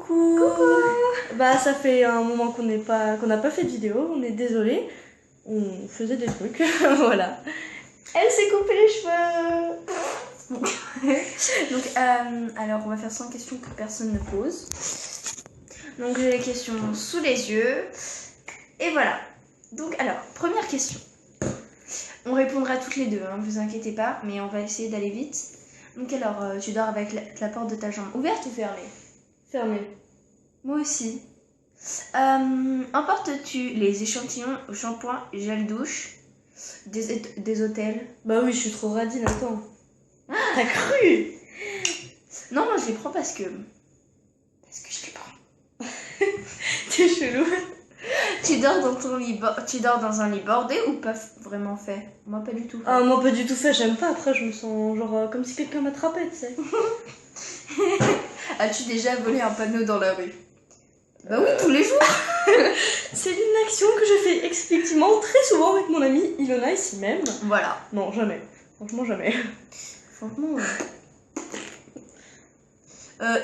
Coucou. Bah ça fait un moment qu'on n'a pas fait de vidéo, on est désolé. On faisait des trucs, voilà. Elle s'est coupé les cheveux. Donc alors on va faire 100 questions que personne ne pose. Donc j'ai les questions sous les yeux. Et voilà. Donc alors, première question. On répondra toutes les deux, hein, vous inquiétez pas, mais on va essayer d'aller vite. Donc alors, tu dors avec la porte de ta chambre ouverte ou fermée? Fermé. Moi aussi. Emportes-tu les échantillons au shampoing, gel douche, des hôtels? Bah oui, je suis trop radine, attends. T'as cru? Non, moi je les prends parce que je les prends. T'es chelou. Tu dors dans un lit bordé ou pas vraiment fait? Moi pas du tout. Ah, moi pas du tout fait, j'aime pas. Après, je me sens genre comme si quelqu'un m'attrapait, tu sais. As-tu déjà volé un panneau dans la rue? Bah oui, tous les jours. C'est une action que je fais effectivement très souvent avec mon amie Ilona ici même. Voilà. Non, jamais. Franchement, jamais. Franchement.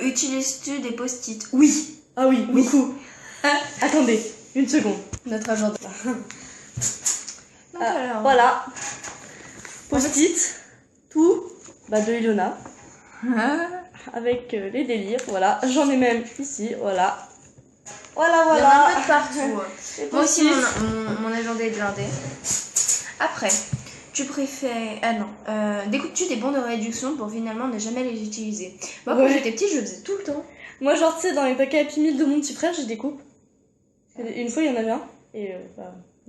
Utilises-tu des post-it? Oui. Ah oui, beaucoup. Attendez, une seconde. Notre agenda. Voilà. Post-it, tout, bah de Ilona. Avec les délires, voilà. J'en ai même ici, voilà. Voilà. Il y en a un peu de partout. Moi aussi, mon agenda est blindé. Après, tu préfères... Ah non. Découpes-tu des bons de réduction pour finalement ne jamais les utiliser? Moi, quand j'étais petite, je le faisais tout le temps. Moi, genre, tu sais, dans les paquets Happy Meal de mon petit frère, je découpe. Une fois, il y en avait un. Et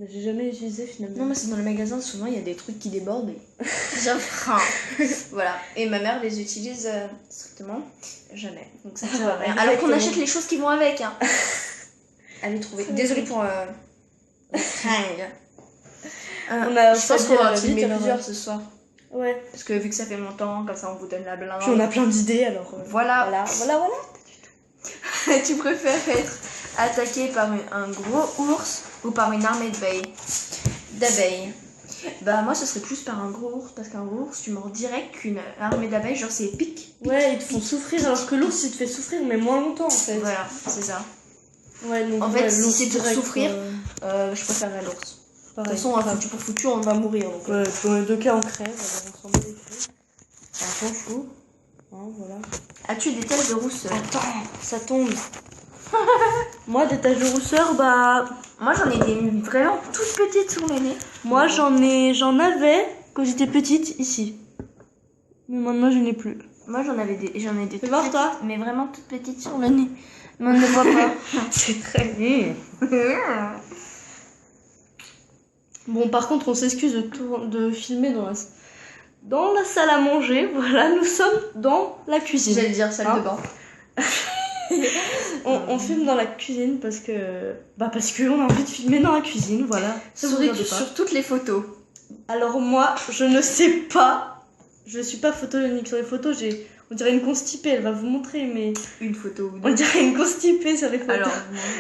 j'ai jamais utilisé finalement. Non, mais c'est dans le magasin, souvent, il y a des trucs qui débordent. Voilà. Et ma mère les utilise strictement jamais. Donc ça sert à rien. Alors qu'on achète les choses qui vont avec. Hein. Allez trouver. Désolée pour... je pense qu'on va filmer plusieurs ce soir. Ouais. Parce que vu que ça fait longtemps, comme ça on vous donne la blinde. Puis on a plein d'idées alors. Voilà. Tu préfères être attaqué par un gros ours ou par une armée d'abeilles? Bah moi ce serait plus par un gros ours, parce qu'un gros ours tu mords direct qu'une armée d'abeilles, genre c'est pique. Ouais, ils te font souffrir alors que l'ours il te fait souffrir mais moins longtemps en fait. Voilà, c'est ça. Ouais, donc en fait, si c'est pour direct, souffrir, je préférerais l'ours. De toute façon, foutu pour foutu, on va mourir. Donc. Ouais, dans les deux cas on crève, alors on s'en bat les couilles. On s'en fout. Hein, voilà. As-tu des taches de rousseur? Attends, ça tombe. Moi, des taches de rousseur, bah... Moi, j'en ai des vraiment toutes petites sur le nez. Moi, j'en avais quand j'étais petite, ici. Mais maintenant, je n'ai plus. Moi, j'en ai des Fais voir, toi. Mais vraiment toutes petites sur le nez. Mais on ne le voit pas. C'est très bien. Bon, par contre, on s'excuse de filmer dans la salle à manger. Voilà, nous sommes dans la cuisine. J'allais dire salle de bain. On filme dans la cuisine parce que on a envie de filmer dans la cuisine, voilà. Sur toutes les photos. Alors moi, je ne sais pas. Je suis pas photogénique sur les photos. On dirait une constipée. Elle va vous montrer, mais une photo. On dirait une constipée sur les photos. Alors,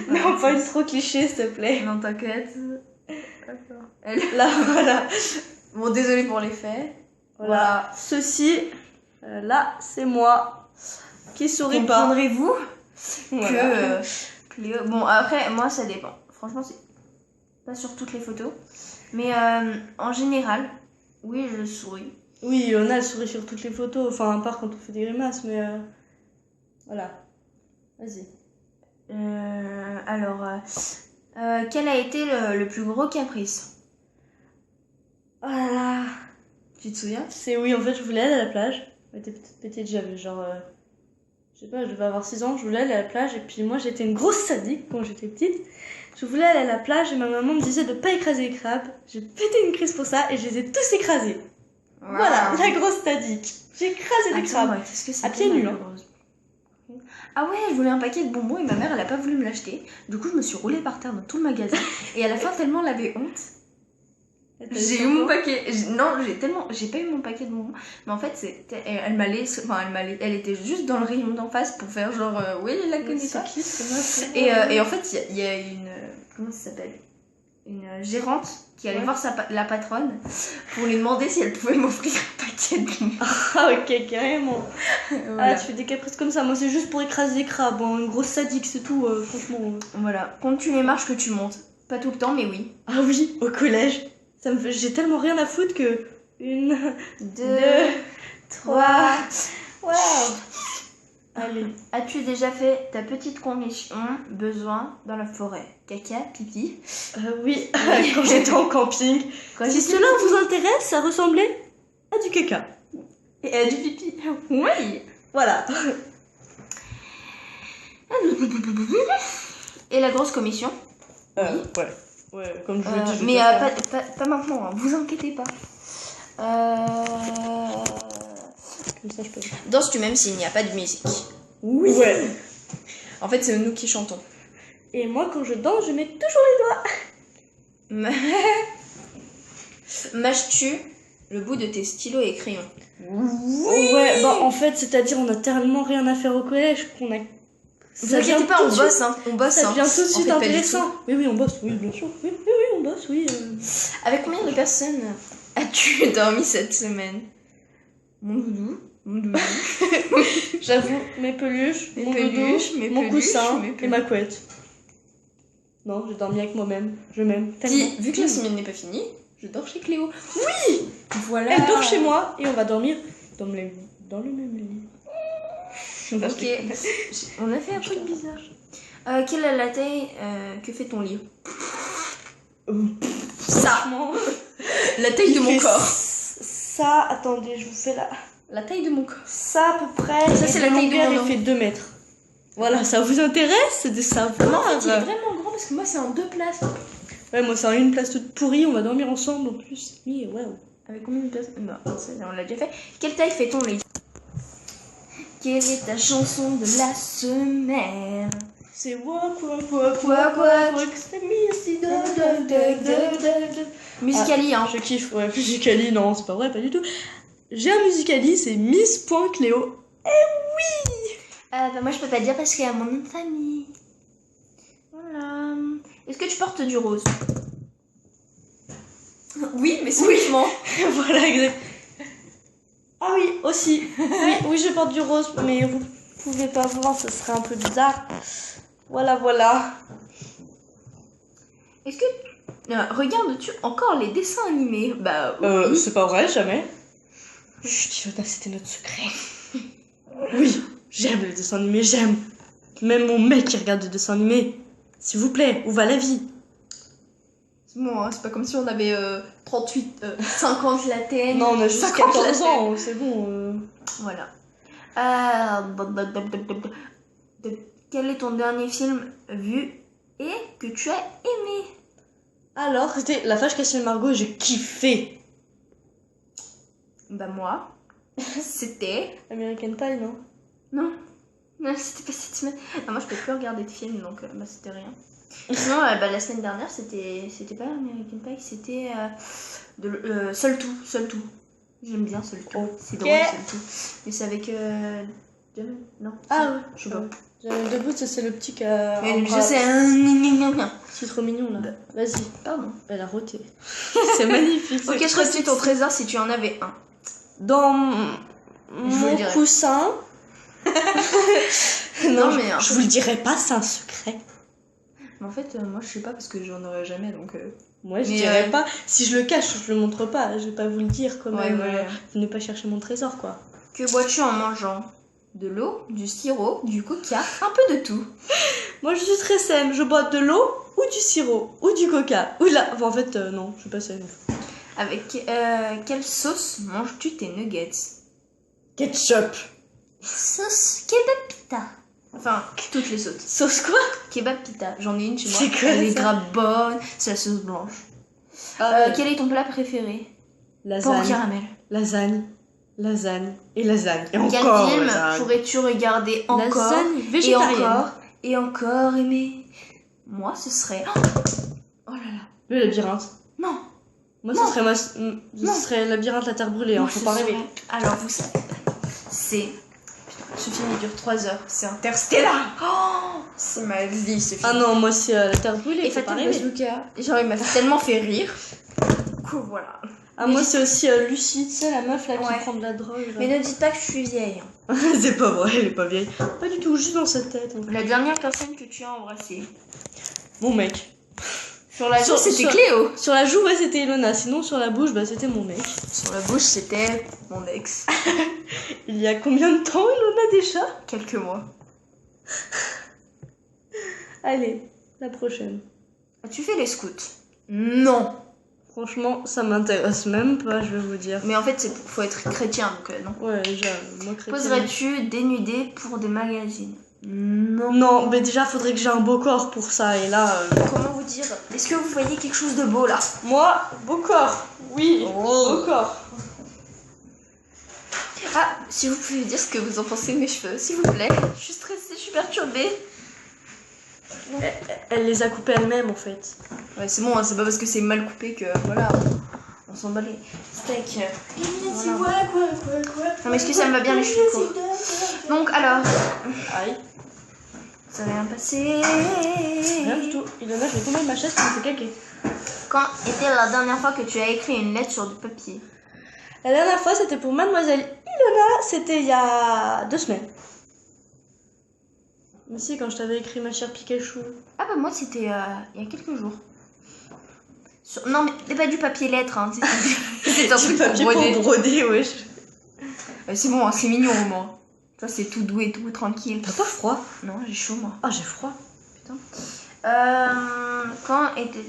non, pas une trop cliché, s'il te plaît. Non, t'inquiète. Là, voilà. Bon, désolé pour les faits. Voilà. Ceci, là, c'est moi qui souris pas. Comprendrez-vous que bon, après, moi, ça dépend. Franchement, c'est pas sur toutes les photos. Mais en général, oui, je souris. Oui, Ilona, elle sourit sur toutes les photos. Enfin, à part quand on fait des grimaces, mais... Voilà. Vas-y. Alors, quel a été le plus gros caprice? Oh là là. Tu te souviens? C'est oui, en fait, je voulais aller à la plage. J'étais petite, j'avais genre... je sais pas, je devais avoir 6 ans, je voulais aller à la plage. Et puis moi, j'étais une grosse sadique quand j'étais petite. Je voulais aller à la plage et ma maman me disait de pas écraser les crabes. J'ai pété une crise pour ça et je les ai tous écrasés. Wow. Voilà, la grosse sadique. J'ai écrasé les crabes. Ouais, qu'est-ce que c'est? À pieds nus. Ah ouais, je voulais un paquet de bonbons et ma mère, elle a pas voulu me l'acheter. Du coup, je me suis roulée par terre dans tout le magasin. Et à la fin, tellement elle avait honte. J'ai eu mon paquet. J'ai pas eu mon paquet de bonbons. Mais en fait, elle était juste dans le rayon d'en face pour faire genre, oui, elle la connaît pas. Et en fait, il y a une. Comment ça s'appelle? une gérante qui allait voir la patronne pour lui demander si elle pouvait m'offrir un paquet de limon. Ah, ok, carrément. Voilà. Ah, tu fais des caprices comme ça. Moi, c'est juste pour écraser des crabes. Hein. Une grosse sadique, c'est tout, franchement. Voilà. Compte-tu les marches que tu montes? Pas tout le temps, mais oui. Ah oui, au collège. J'ai tellement rien à foutre que... 1, 2, 3... Waouh. Allez. As-tu déjà fait ta petite commission besoin dans la forêt? Caca, pipi? Oui, quand j'étais en camping. Si cela vous intéresse, ça ressemblait à du caca. Et à du pipi. Oui. Voilà. Et la grosse commission? Ouais. Ouais, comme je vous l'ai dit. Mais pas maintenant, hein. Vous inquiétez pas. Comme ça, je peux... Danses-tu même s'il n'y a pas de musique? Oui. Ouais. En fait, c'est nous qui chantons. Et moi, quand je danse, je mets toujours les doigts. Mâches-tu le bout de tes stylos et crayons? Oui. Ouais, bah en fait, c'est-à-dire, on a tellement rien à faire au collège qu'on a... Vous inquiétez pas, on bosse, hein. On bosse, ça devient tout de suite intéressant. Oui, on bosse, oui, bien sûr. Oui, on bosse, oui. Avec combien de personnes as-tu dormi cette semaine? Mon doudou. J'avoue, mes peluches, mon coussin et ma couette. Non, j'ai dormi avec moi-même. Je m'aime tellement. Vu que la semaine n'est pas finie, je dors chez Cléo. Oui. Voilà. Elle dort chez moi et on va dormir dans le même lit. Ok. On a fait un truc bizarre. Quelle est la taille que fait ton lit? Ça. La taille de mon corps. Ça, attendez, je vous fais la taille de mon corps. Ça à peu près. Ça c'est la taille de mon il fait 2 mètres. Voilà, ça vous intéresse de savoir? Non, en fait, il est vraiment grand parce que moi c'est en 2 places. Ouais, moi c'est en une place toute pourrie, on va dormir ensemble en plus. Oui, ouais. Avec combien de places? Non, ça on l'a déjà fait. Quelle taille fait ton lit? Quelle est ta chanson de la semaine? C'est walk. Musicali, hein. Je kiffe, ouais. Musicali, non, c'est pas vrai, pas du tout. J'ai un Musicali, c'est Miss.Cléo. Eh oui! Bah moi je peux pas dire parce qu'il y a mon nom de famille. Voilà. Est-ce que tu portes du rose? Oui, mais sérieusement. Voilà, exact. Ah oui, aussi. Oui, je porte du rose, mais vous pouvez pas voir, ça serait un peu bizarre. Voilà. Est-ce que regardes-tu encore les dessins animés? Bah oui. C'est pas vrai, jamais. Chut, Ilona, c'était notre secret. Oui, j'aime les dessins animés, j'aime. Même mon mec qui regarde des dessins animés. S'il vous plaît, où va la vie? C'est bon, hein, c'est pas comme si on avait 50 latines. Non, on a juste 14 ans, c'est bon. Voilà. Quel est ton dernier film vu et que tu as aimé? Alors, c'était La Fâche Cassine Margot, j'ai kiffé. Bah moi, c'était... American Pie, non? Non, c'était pas cette semaine. Non, moi je peux plus regarder de films, donc bah c'était rien. Sinon, la semaine dernière, c'était pas American Pie, c'était Seul Tout. J'aime bien Seul Tout. C'est drôle, Seul Tout. Mais c'est avec... Non. Ah ouais. Je sais pas. Jamel Debbouze, c'est le petit qui a... Je sais. C'est trop mignon, là. Vas-y. Pardon. Elle a roté. C'est magnifique. Ok, je reste ton trésor si tu en avais un. Dans vous le mon dirai. coussin... Non, mais... Je vous le dirai pas, c'est un secret. Mais en fait, moi je sais pas parce que j'en aurais jamais, donc... Moi, je dirais pas. Si je le cache, je le montre pas. Je vais pas vous le dire quand même. Ouais. Ne pas chercher mon trésor, quoi. Que bois-tu en mangeant? De l'eau, du sirop, du coca, un peu de tout. Moi, je suis très saine. Je bois de l'eau ou du sirop ou du coca. Ou là, enfin, en fait, non, je suis pas saine. Avec quelle sauce manges-tu tes nuggets? Ketchup. Sauce kebab pita. Enfin, toutes les sauces. Sauce quoi? Kebab pita. J'en ai une chez moi. C'est quoi, elle est ça? grave bonne. C'est la sauce blanche. Quel est ton plat préféré? Lasagne. Porc caramel. Lasagne. Et lasagne. Et Quel encore film lasagne. pourrais-tu regarder encore Lasagne végétarienne. et encore aimer? Moi, ce serait... Oh là là. Le labyrinthe. Non. Moi, ce serait Labyrinthe, la terre brûlée. Hein, faut pas rêver. Alors, vous savez, c'est... Ce film il dure 3 heures. C'est Interstellar. Oh, c'est ma vie ce film. Ah non, moi c'est la Terre brûlée. Et Fatal Bazooka. Genre il m'a tellement fait rire. Du coup voilà. Ah, moi c'est aussi Lucie, tu sais, la meuf là qui Ouais. prend de la drogue. Là. Mais ne dites pas que je suis vieille. C'est pas vrai, elle est pas vieille. Pas du tout, juste dans sa tête. En fait. La dernière personne que tu as embrassée. Mon mec. Sur la joue, c'était sur- Cléo. Sur la joue, ouais, c'était Ilona. Sinon, sur la bouche, bah, c'était mon mec. Sur la bouche, c'était mon ex. Il y a combien de temps, Ilona, déjà? Quelques mois. Allez, la prochaine. As-tu fait les scouts? Non. Franchement, ça m'intéresse même pas, je vais vous dire. Mais en fait, faut être chrétien, donc non. Ouais, déjà, moi, chrétienne. Poserais-tu dénudé pour des magazines? Non. Non, mais déjà, faudrait que j'ai un beau corps pour ça. Et là, Comment vous dire? Est-ce que vous voyez quelque chose de beau là? moi, beau corps. Oui, Oh. beau corps. Ah, si vous pouvez me dire ce que vous en pensez de mes cheveux, s'il vous plaît. Je suis stressée, je suis perturbée. Elle les a coupés elle-même, en fait. Ouais, c'est bon, hein, c'est pas parce que c'est mal coupé que voilà, on s'en bat les steaks. Voilà. Non, mais est-ce que ça me va bien les cheveux courts? Donc, alors, Aïe. ça va bien passer. Rien du tout. Ilona, je vais tomber de ma chaise qui me fait caquer. Quand était la dernière fois que tu as écrit une lettre sur du papier? La dernière fois, c'était pour Mademoiselle Ilona. C'était il y a 2 semaines. Mais si, quand je t'avais écrit ma chère Pikachu. Ah bah moi c'était il y a quelques jours. Non mais c'est pas du papier lettre, hein. C'est un truc pour broder. broder, wesh. C'est bon, hein, c'est mignon au moins. Ça c'est tout doux et tout tranquille. T'as pas froid? Non, j'ai chaud moi. Ah, j'ai froid. Putain. Quand était...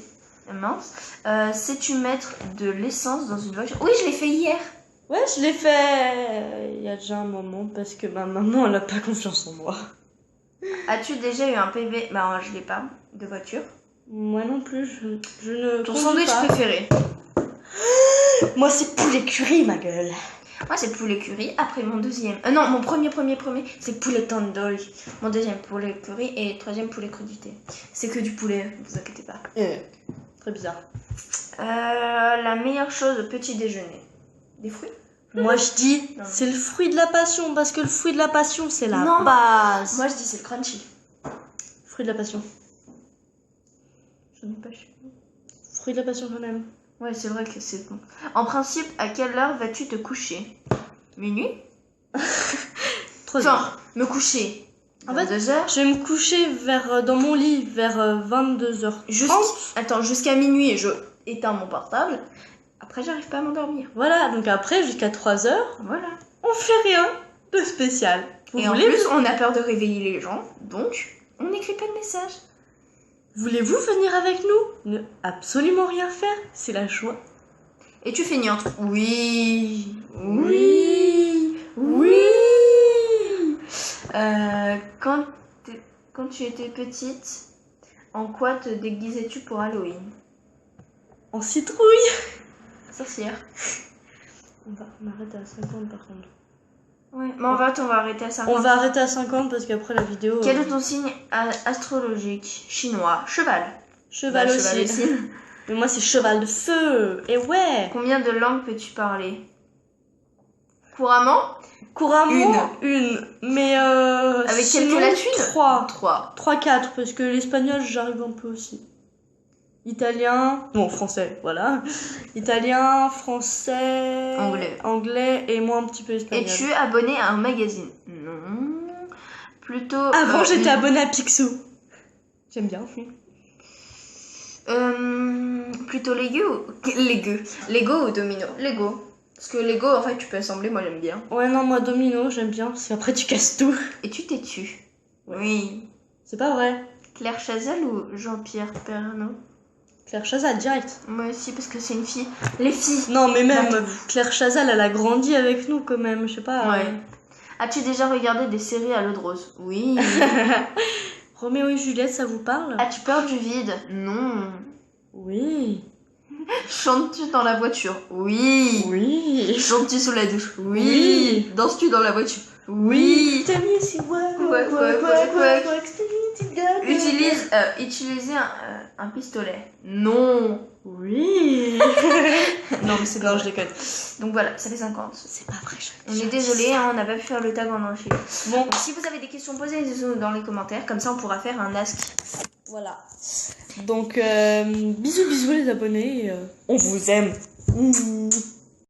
Mince. Sais-tu mettre de l'essence dans une voiture? Oui, je l'ai fait hier. Ouais, je l'ai fait il y a déjà un moment parce que ma maman, elle a pas confiance en moi. As-tu déjà eu un PV? Bah je l'ai pas. De voiture. Moi non plus, je ne Ton conduis sandwich pas. préféré? Moi, c'est poulet curry, ma gueule. Moi c'est poulet curry. Après mon deuxième... non, mon premier, c'est poulet tandoori. Mon deuxième poulet curry et troisième poulet crudité. C'est que du poulet, ne vous inquiétez pas. Très bizarre. La meilleure chose au petit déjeuner? Des fruits? Moi, je dis, Non. c'est le fruit de la passion parce que le fruit de la passion, c'est la Non. base. Moi je dis c'est le crunchy. Fruit de la passion. Je n'aime pas. Fruit de la passion, j'en aime. Ouais, c'est vrai que c'est bon. En principe, à quelle heure vas-tu te coucher? Minuit? 3 heures. Enfin, me coucher. En fait, 2 heures. Je vais me coucher dans mon lit vers 22h30. Attends, jusqu'à minuit et je éteins mon portable. Après, j'arrive pas à m'endormir. Voilà, donc après, jusqu'à 3h, Voilà. on fait rien de spécial. Vous Et en voulez, plus, on a peur de réveiller les gens, donc on n'écrit pas de message. voulez-vous venir avec nous? Ne absolument rien faire, c'est la joie. Et tu feignante? Oui. Oui. Oui. Quand tu étais petite, en quoi te déguisais-tu pour Halloween? En citrouille. Sorcière. On arrête à 50 par contre. Ouais, mais en fait, on va arrêter à 50. On va arrêter à 50 parce qu'après la vidéo... Quel est ton signe astrologique? Chinois. Cheval. Cheval Bah, aussi. cheval aussi. Mais moi, c'est cheval de feu. Et ouais. Combien de langues peux-tu parler? Couramment? Couramment, une. Mais Avec sinon, quelques lacunes? 3. 3. 3-4, parce que l'espagnol, j'arrive un peu aussi. Italien, non, français, voilà. Italien, français, anglais et moi un petit peu espagnol. Es-tu abonné à un magazine? Non. Plutôt... Avant, j'étais abonnée à Picsou. J'aime bien. Plutôt Lego ou Domino? Lego. Parce que Lego, en fait, tu peux assembler, moi j'aime bien. Ouais, non, moi Domino, j'aime bien, parce qu'après tu casses tout. Et tu t'es tu? Ouais. Oui. C'est pas vrai. Claire Chazal ou Jean-Pierre Pernaut? Claire Chazal, direct. Moi aussi, parce que c'est une fille. Les filles. Non, mais même Bah, Claire Chazal, elle a grandi avec nous quand même, je sais pas. Ouais. As-tu déjà regardé des séries à l'eau de rose? Oui. Roméo et Juliette, ça vous parle? As-tu peur du vide? Non. Oui. Chantes-tu dans la voiture? Oui. Oui. Chantes-tu sous la douche? Oui. Danses-tu dans la voiture? Oui. Tell me si Ouais. Utiliser un pistolet. Non. Oui. Non, mais c'est Non, pas je vrai. déconne. Donc voilà, ça fait 50. C'est pas vrai. On est désolé, hein, on n'a pas pu faire le tag en entier. Bon, Donc, si vous avez des questions, posez-les dans les commentaires. Comme ça, on pourra faire un ask. voilà. Donc, bisous les abonnés. On vous aime.